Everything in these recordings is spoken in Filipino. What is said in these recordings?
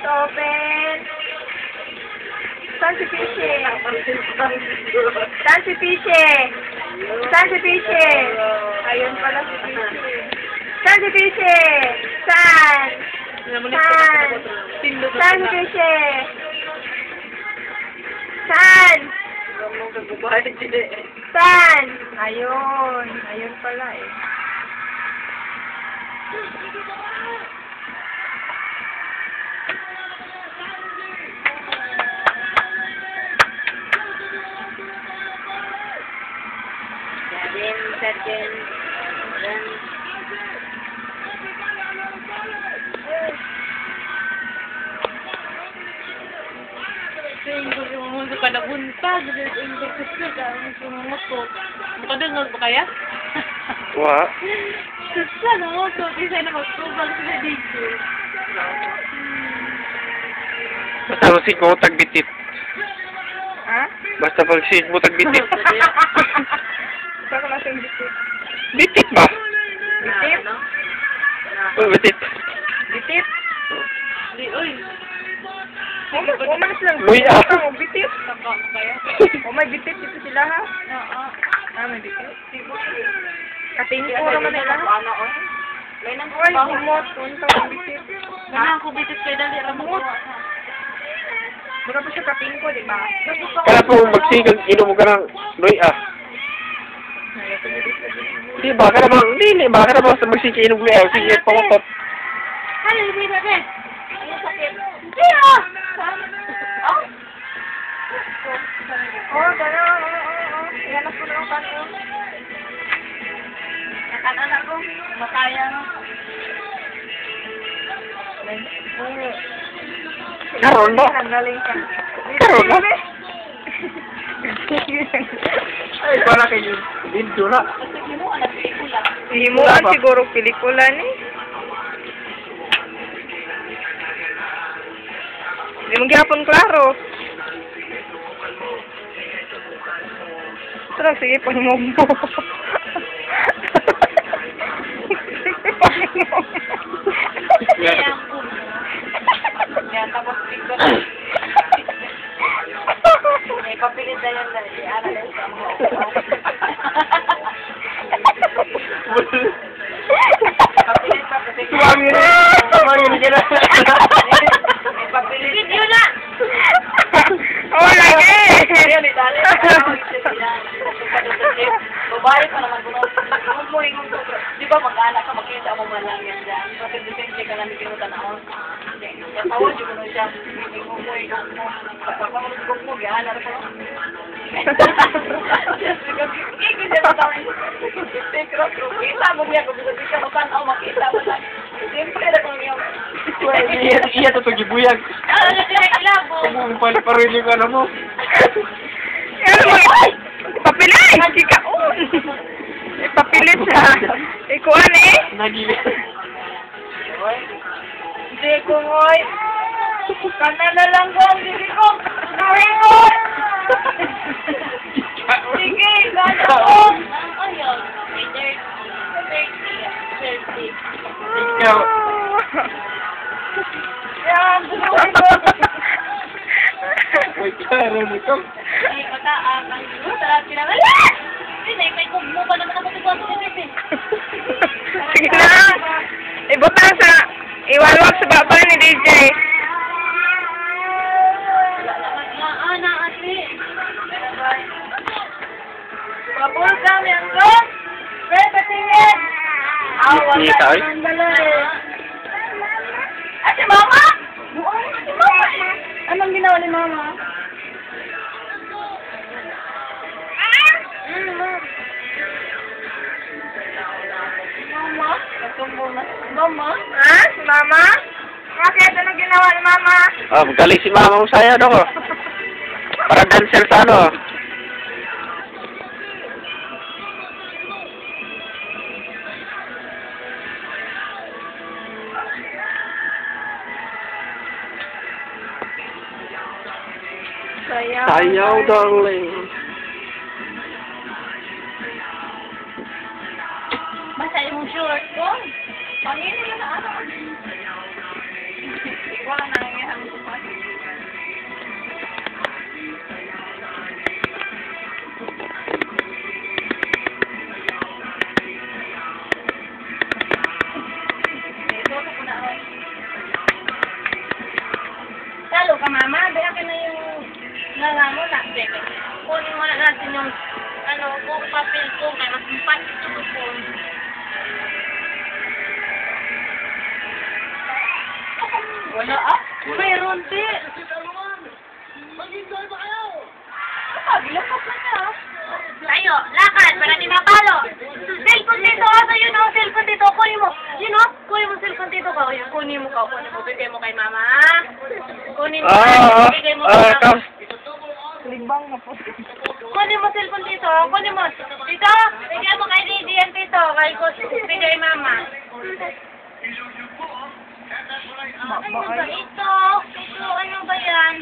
open. Saan si Piche? Saan si Piche? Saan si Piche? Ayun pala si Piche. Saan si Piche? Saan? Saan? Saan si Piche? Saan? Saan? Ayun. Ayun pala eh. Second. Gusto ka na buntag. Gusto ka na ko. Makadungog ba kaya? Wa. Gusto na mo. So, di sana magtubag sila dito. Basta masig mo tagbitit. Ha? Basta pagsig mo tagbitit. Basta ko lang bitit. Bitit ba? Bitit? Oh, bitit. Bitit? Di, uy. Umalis lang. Uy, ah. Bitit. Saka mo kaya? May bitit dito sila ha? Oo. May bitit. Katingin ko naman nila ha? May nang Uy, humot. Punta ko bitit. Mana ako bitit kay dali ramot. Baka pa siya katingin ko, di ba? Kaya po magsigal, inom ka ng Loy ah. Di ba ka naman, hindi ba ka naman sa magsigal inom Loy ah. Sige, pangutot. Halo, hindi ba rin? Ano sakit? Hindi ah! Oh, gano'n. Iyanas ko na ang kaso. Anak ko, makaya no. Karoon ba? Nagaling ka. Karoon ba? Ay, para kayo. Video na. Himuan siguro pelikula ni. Hindi mo gyapon klaro. Tara, sige, pangmog mo. Yan, tapos picture. May papilit na yan na i-analyze sa mga. Papilit pa kasi. Tumangin ka na. May papilit. Video na! Oh, lagi! Ayan, itali. Babae pa naman bunod. Huwag mo yung di ba mag-anak ka, makita mo man lang yan dyan. Kasi disente ka lang pinutan ako. Katawad yung ano siya. Huwag mo yung pagpapangulog mo, gihanar ko. Kita mo niya kung gusto ka matanaw, makita mo lang. Siyempre na kung yung... Iya to gibuyag. Ano na sila ilabo? Kung pa rin yung ano mo. Ano mo? Papilit! Kikaon! Papilit siya. Ikuan eh. Nagili. Hindi ko ngoy. Kana na lang ko ang hindi ko. Gawin ko! Sige, gana ko. Ayaw. May 30. Ikaw. Yan, gawin ko. Uy, karoon ikaw. Ay, mataang. Sarap sila. Hindi, may kugmo pa naman ako sa kwarto ni Bebe. Sige na. Ibutang sa... Iwalwag sa baba ni DJ. Ana, ate. Pabor kami ang ko. Pwede patingin. Hindi tayo. Ate, mama? Ate, mama. Anong ginawa ni mama? Mama? Mama? Ha? Si Mama? Bakit? Anong ginawa ni Mama? Ah, magaling si mama mo sa'yo, no? Para dancer sa ano. Sayaw. Sayaw, darling. Basta yung short ko. Panginin mo na ano. Ikaw na ang Nandito ka, mama. Daya ka na yung lala mo na. Kunin mo na natin yung kung papel ko. Kaya mas ito ko. Wala ah. Mayroon, te. Bilakas na niya. Tayo, lakad, para di mapalo. Cellphone dito, asa yun o, cellphone dito, kunin mo. Yun o, kunin mo cellphone dito ka. Kunin mo, bigay mo kay mama. Kunin mo, bigay mo kay mama. Limbang na po. Kunin mo cellphone dito, kunin mo. Dito, bigay mo kay Didi yan dito, kay Kus, bigay mama. Ano ba ito? Ito, ano ba yan?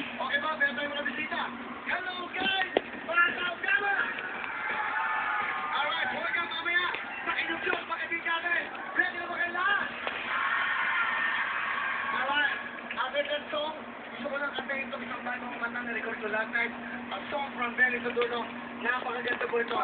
Gusto ko lang kantahin itong isang bagong kanta na record ko last night. A song from Benny Soduno. Napakaganda po ito.